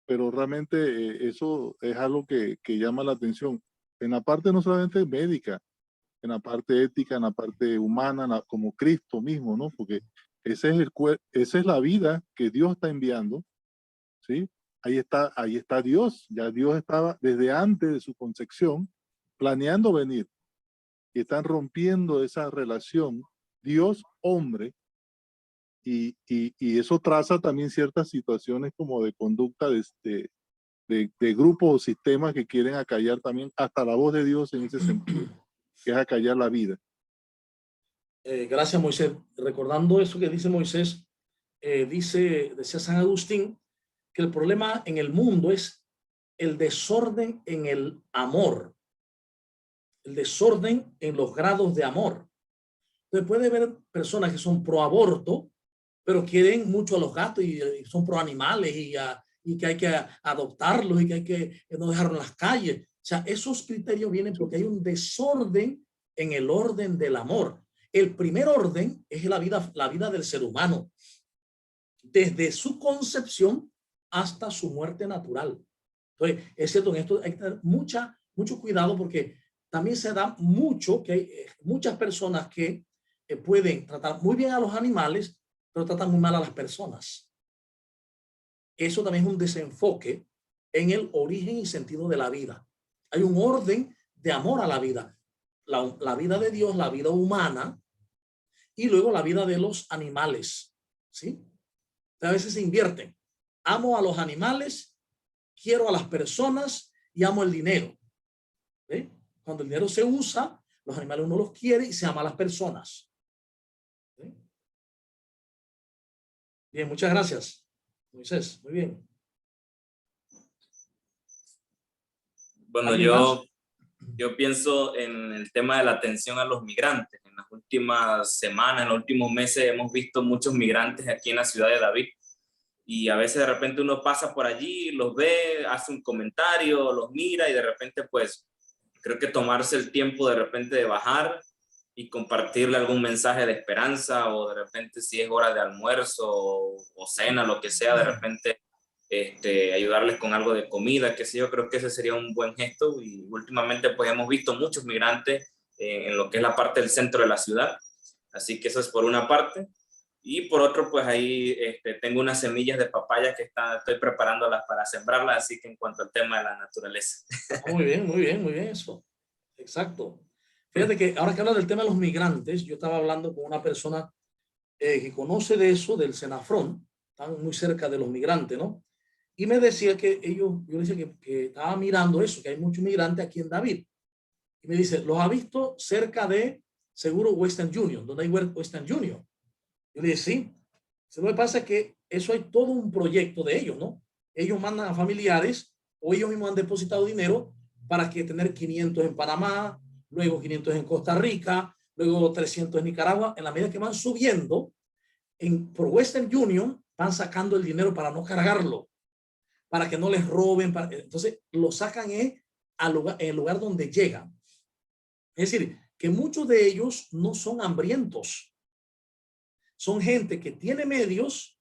Pero realmente eso es algo que llama la atención. En la parte no solamente médica, en la parte ética, en la parte humana, como Cristo mismo, ¿no? Porque esa es la vida que Dios está enviando, ¿sí? Ahí está Dios. Ya Dios estaba desde antes de su concepción planeando venir. Y están rompiendo esa relación Dios-hombre. Y eso traza también ciertas situaciones como de conducta de grupos o sistemas que quieren acallar también hasta la voz de Dios en ese sentido, que es acallar la vida. Gracias, Moisés. Recordando eso que dice Moisés, decía San Agustín, que el problema en el mundo es el desorden en el amor, el desorden en los grados de amor. Entonces puede haber personas que son pro aborto, pero quieren mucho a los gatos y son pro animales y que hay que adoptarlos y que hay que no dejarlos en las calles. O sea, esos criterios vienen porque hay un desorden en el orden del amor. El primer orden es la vida del ser humano, desde su concepción hasta su muerte natural. Entonces, es cierto, en esto hay que tener mucho cuidado, porque también se da mucho que hay muchas personas que pueden tratar muy bien a los animales, pero tratan muy mal a las personas. Eso también es un desenfoque en el origen y sentido de la vida. Hay un orden de amor a la vida. La vida de Dios, la vida humana, y luego la vida de los animales, ¿sí? A veces se invierten. Amo a los animales, quiero a las personas y amo el dinero. ¿Sí? Cuando el dinero se usa, los animales uno los quiere y se ama a las personas. ¿Sí? Bien, muchas gracias, Moisés. Muy bien. Bueno, yo pienso en el tema de la atención a los migrantes. En las últimas semanas, en los últimos meses, hemos visto muchos migrantes aquí en la ciudad de David. Y a veces de repente uno pasa por allí, los ve, hace un comentario, los mira y de repente pues creo que tomarse el tiempo de repente de bajar y compartirle algún mensaje de esperanza, o de repente si es hora de almuerzo o cena, lo que sea, de repente ayudarles con algo de comida, que sé yo, creo que ese sería un buen gesto. Y últimamente pues hemos visto muchos migrantes en lo que es la parte del centro de la ciudad, así que eso es por una parte. Y por otro, pues ahí tengo unas semillas de papaya que estoy preparándolas para sembrarlas, así que en cuanto al tema de la naturaleza. Muy bien eso. Exacto. Fíjate que ahora que hablas del tema de los migrantes, yo estaba hablando con una persona que conoce de eso, del Senafrón, están muy cerca de los migrantes, ¿no? Y me decía que yo le decía que estaba mirando eso, que hay muchos migrantes aquí en David. Y me dice, ¿los ha visto cerca de, seguro, Western Union, donde hay Western Union? Yo le dije, sí. Lo que pasa es que eso hay todo un proyecto de ellos, ¿no? Ellos mandan a familiares o ellos mismos han depositado dinero para que tener 500 en Panamá, luego 500 en Costa Rica, luego 300 en Nicaragua. En la medida que van subiendo, por Western Union van sacando el dinero para no cargarlo, para que no les roben. Entonces lo sacan en el lugar donde llegan. Es decir, que muchos de ellos no son hambrientos. Son gente que tiene medios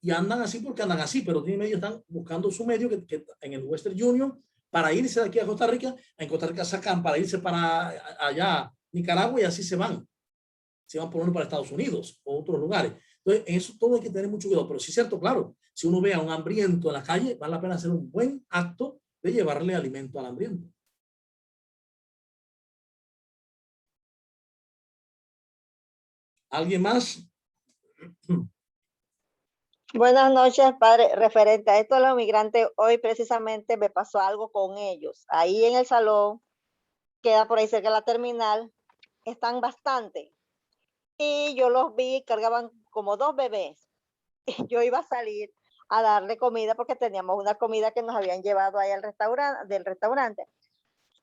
y andan así porque andan así, pero tienen medios, están buscando su medio que en el Western Union para irse de aquí a Costa Rica. En Costa Rica sacan para irse para allá, Nicaragua, y así se van. Se van por uno para Estados Unidos o otros lugares. Entonces, eso todo hay que tener mucho cuidado. Pero sí es cierto, claro, si uno ve a un hambriento en la calle, vale la pena hacer un buen acto de llevarle alimento al hambriento. ¿Alguien más? Buenas noches, padre. Referente a esto de los migrantes, hoy precisamente me pasó algo con ellos. Ahí en el salón, queda por ahí cerca de la terminal, están bastante. Y yo los vi, cargaban como 2 bebés. Y yo iba a salir a darle comida porque teníamos una comida que nos habían llevado ahí al restaurante, del restaurante.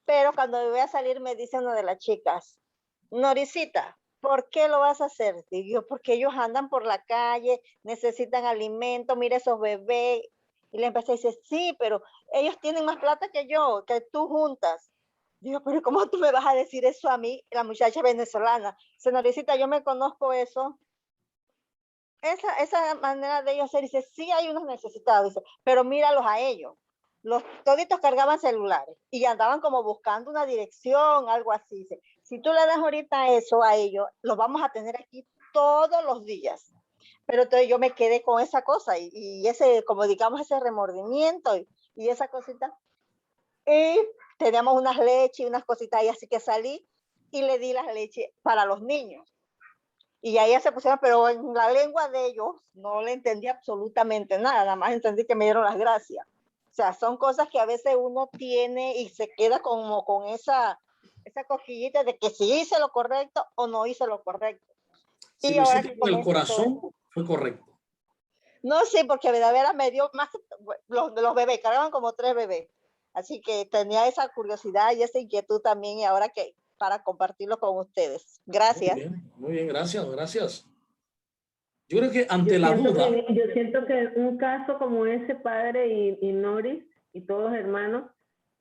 Pero cuando me voy a salir me dice una de las chicas, Noricita, ¿por qué lo vas a hacer? Digo, porque ellos andan por la calle, necesitan alimento, mira esos bebés. Y le empecé a decir, sí, pero ellos tienen más plata que yo, que tú juntas. Digo, pero ¿cómo tú me vas a decir eso a mí, la muchacha venezolana? Dice, Noricita, yo me conozco eso. Esa manera de ellos hacer, dice, sí hay unos necesitados, dice, pero míralos a ellos. Los toditos cargaban celulares y andaban como buscando una dirección, algo así. Dice, si tú le das ahorita eso a ellos, los vamos a tener aquí todos los días. Pero entonces yo me quedé con esa cosa y ese, como digamos, ese remordimiento y esa cosita. Y teníamos unas leches y unas cositas ahí, así que salí y le di las leches para los niños. Y ahí se pusieron, pero en la lengua de ellos no le entendí absolutamente nada, nada más entendí que me dieron las gracias. O sea, son cosas que a veces uno tiene y se queda como con esa cosquillita de que si hice lo correcto o no hice lo correcto. Si Y lo ahora hiciste que con el comento corazón, esto, fue correcto. no sé, porque de veras me dio más, los bebés, cargaban como 3 bebés. Así que tenía esa curiosidad y esa inquietud también y ahora que para compartirlo con ustedes. Gracias. Muy bien, gracias, gracias. Yo creo que ante la duda. Yo siento que un caso como ese, padre y Noris y todos hermanos,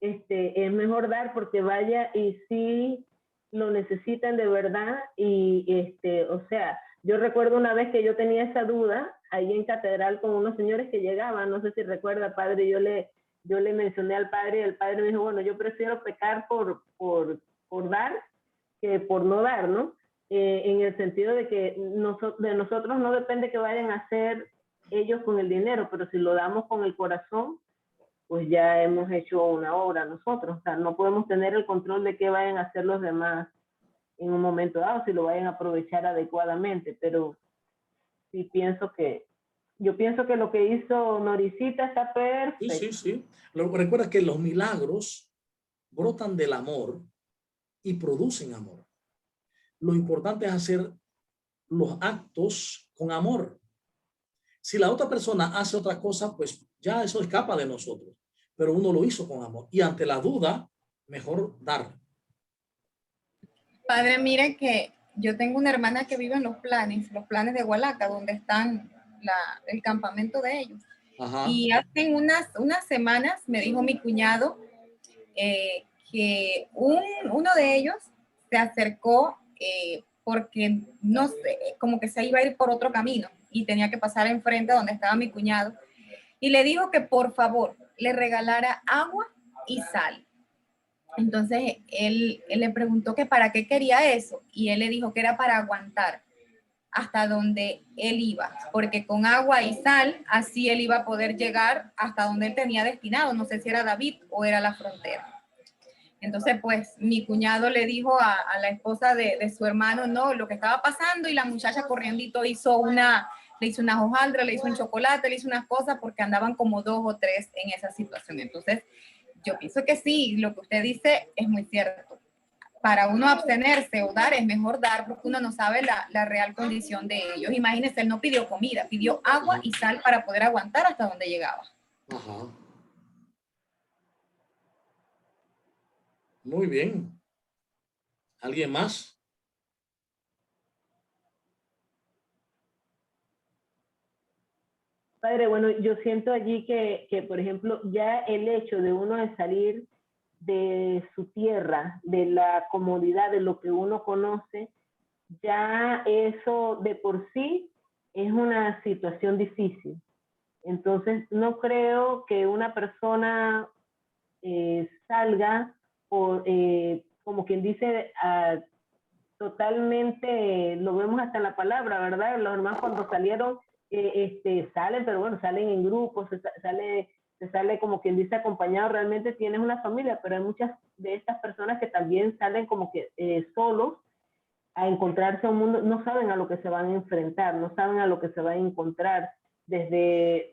es mejor dar porque vaya y sí lo necesitan de verdad. Y o sea, yo recuerdo una vez que yo tenía esa duda ahí en Catedral con unos señores que llegaban, no sé si recuerda, padre, yo le mencioné al padre y el padre me dijo, bueno, yo prefiero pecar por dar que por no dar, ¿no? En el sentido de que de nosotros no depende que vayan a hacer ellos con el dinero, pero si lo damos con el corazón, pues ya hemos hecho una obra nosotros. O sea, no podemos tener el control de qué vayan a hacer los demás en un momento dado, si lo vayan a aprovechar adecuadamente, pero sí yo pienso que lo que hizo Noricita está perfecto. Sí, sí, sí. Recuerda que los milagros brotan del amor y producen amor. Lo importante es hacer los actos con amor. Si la otra persona hace otra cosa, pues ya eso escapa de nosotros. Pero uno lo hizo con amor. Y ante la duda, mejor dar. Padre, mire que yo tengo una hermana que vive en los planes de Hualaca, donde están el campamento de ellos. Ajá. Y hace unas semanas me dijo mi cuñado que uno de ellos se acercó porque no sé, como que se iba a ir por otro camino y tenía que pasar enfrente donde estaba mi cuñado y le dijo que por favor le regalara agua y sal. Entonces él le preguntó que para qué quería eso y él le dijo que era para aguantar hasta donde él iba, porque con agua y sal así él iba a poder llegar hasta donde él tenía destinado, no sé si era David o era la frontera. Entonces, pues, mi cuñado le dijo a la esposa de su hermano, no, lo que estaba pasando, y la muchacha corriendito le hizo unas hojaldras, le hizo un chocolate, le hizo unas cosas, porque andaban como 2 o 3 en esa situación. Entonces, yo pienso que sí, lo que usted dice es muy cierto. Para uno abstenerse o dar, es mejor dar, porque uno no sabe la real condición de ellos. Imagínense, él no pidió comida, pidió agua y sal para poder aguantar hasta donde llegaba. Ajá. Muy bien. ¿Alguien más? Padre, bueno, yo siento allí que, por ejemplo, ya el hecho de uno de salir de su tierra, de la comodidad, de lo que uno conoce, ya eso de por sí es una situación difícil. Entonces, no creo que una persona salga por, como quien dice, totalmente, lo vemos hasta en la palabra, ¿verdad? Los hermanos cuando salieron, salen, pero bueno, salen en grupos, se sale como quien dice acompañado, realmente tienes una familia, pero hay muchas de estas personas que también salen como que solos a encontrarse a un mundo, no saben a lo que se van a enfrentar, no saben a lo que se van a encontrar, desde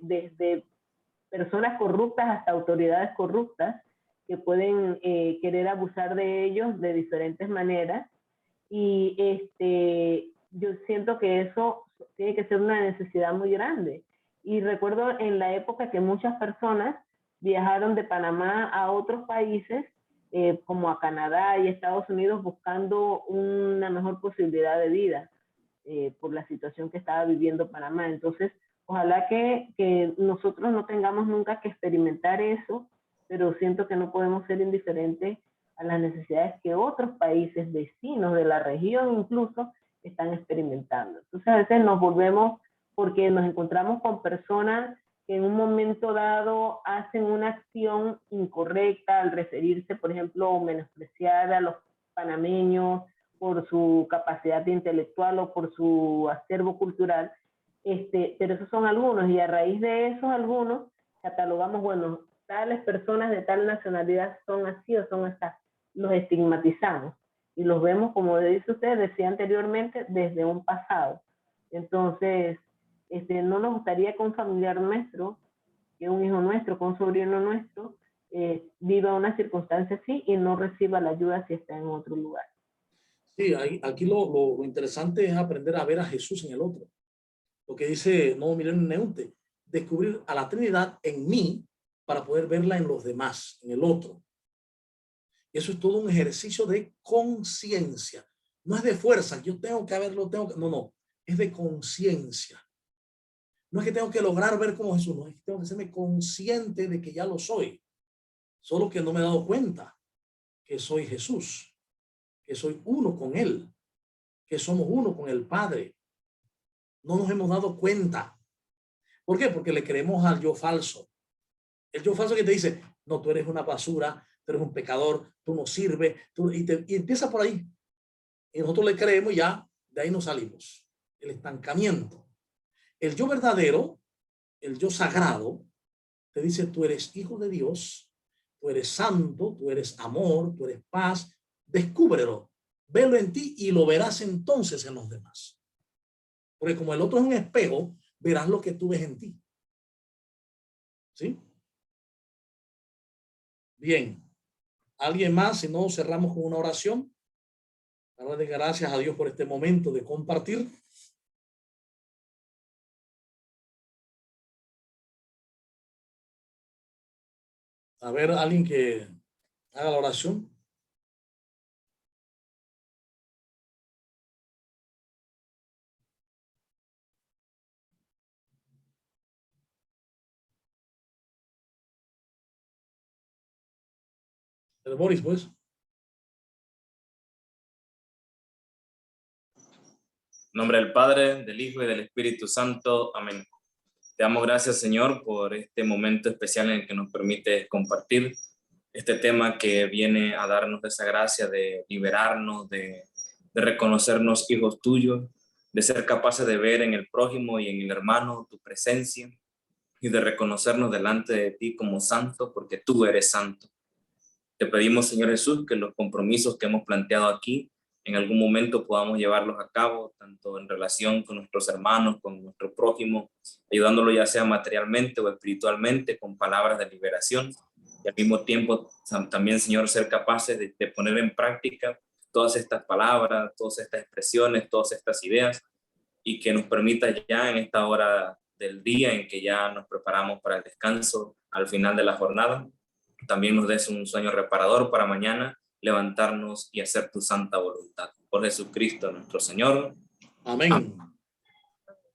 personas corruptas hasta autoridades corruptas que pueden querer abusar de ellos de diferentes maneras. Y yo siento que eso tiene que ser una necesidad muy grande. Y recuerdo en la época que muchas personas viajaron de Panamá a otros países, como a Canadá y Estados Unidos, buscando una mejor posibilidad de vida por la situación que estaba viviendo Panamá. Entonces, ojalá que nosotros no tengamos nunca que experimentar eso, pero siento que no podemos ser indiferentes a las necesidades que otros países vecinos de la región incluso están experimentando. Entonces a veces nos volvemos porque nos encontramos con personas que en un momento dado hacen una acción incorrecta al referirse, por ejemplo, o menospreciar a los panameños por su capacidad intelectual o por su acervo cultural, pero esos son algunos, y a raíz de esos algunos catalogamos, bueno, tales personas de tal nacionalidad son así o son así, los estigmatizamos y los vemos, como dice usted, decía anteriormente, desde un pasado. Entonces, no nos gustaría que un familiar nuestro, que un hijo nuestro, que un sobrino nuestro, viva una circunstancia así y no reciba la ayuda si está en otro lugar. Sí, aquí lo interesante es aprender a ver a Jesús en el otro. Lo que dice Nuevo Milenio Neunte, descubrir a la Trinidad en mí para poder verla en los demás, en el otro. Y eso es todo un ejercicio de conciencia. No es de fuerza, yo tengo que verlo, no, es de conciencia. No es que tengo que lograr ver como Jesús, no, es que tengo que serme consciente de que ya lo soy. Solo que no me he dado cuenta que soy Jesús, que soy uno con Él, que somos uno con el Padre. No nos hemos dado cuenta. ¿Por qué? Porque le creemos al yo falso. El yo falso que te dice, no, tú eres una basura, tú eres un pecador, tú no sirves, y empieza por ahí. Y nosotros le creemos y ya de ahí nos salimos. El estancamiento. El yo verdadero, el yo sagrado, te dice, tú eres hijo de Dios, tú eres santo, tú eres amor, tú eres paz. Descúbrelo, velo en ti y lo verás entonces en los demás. Porque como el otro es un espejo, verás lo que tú ves en ti. ¿Sí? Bien. ¿Alguien más? Si no, cerramos con una oración. Darle gracias a Dios por este momento de compartir. A ver, alguien que haga la oración. El Boris, pues. En nombre del Padre, del Hijo y del Espíritu Santo. Amén. Te damos gracias, Señor, por este momento especial en el que nos permite compartir este tema que viene a darnos esa gracia de liberarnos, de reconocernos hijos tuyos, de ser capaces de ver en el prójimo y en el hermano tu presencia y de reconocernos delante de ti como santo, porque tú eres santo. Te pedimos, Señor Jesús, que los compromisos que hemos planteado aquí en algún momento podamos llevarlos a cabo, tanto en relación con nuestros hermanos, con nuestro prójimo, ayudándolo ya sea materialmente o espiritualmente, con palabras de liberación, y al mismo tiempo también, Señor, ser capaces de poner en práctica todas estas palabras, todas estas expresiones, todas estas ideas, y que nos permita ya en esta hora del día en que ya nos preparamos para el descanso al final de la jornada, también nos des un sueño reparador para mañana, levantarnos y hacer tu santa voluntad. Por Jesucristo nuestro Señor. Amén.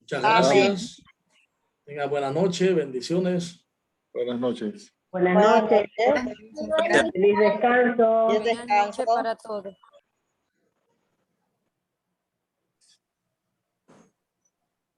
Muchas Amén. gracias. Tenga buena noche, bendiciones. Buenas noches. Buenas Buenas noches. noches. Gracias. Feliz descanso. Feliz Buenas noches descanso. para todos.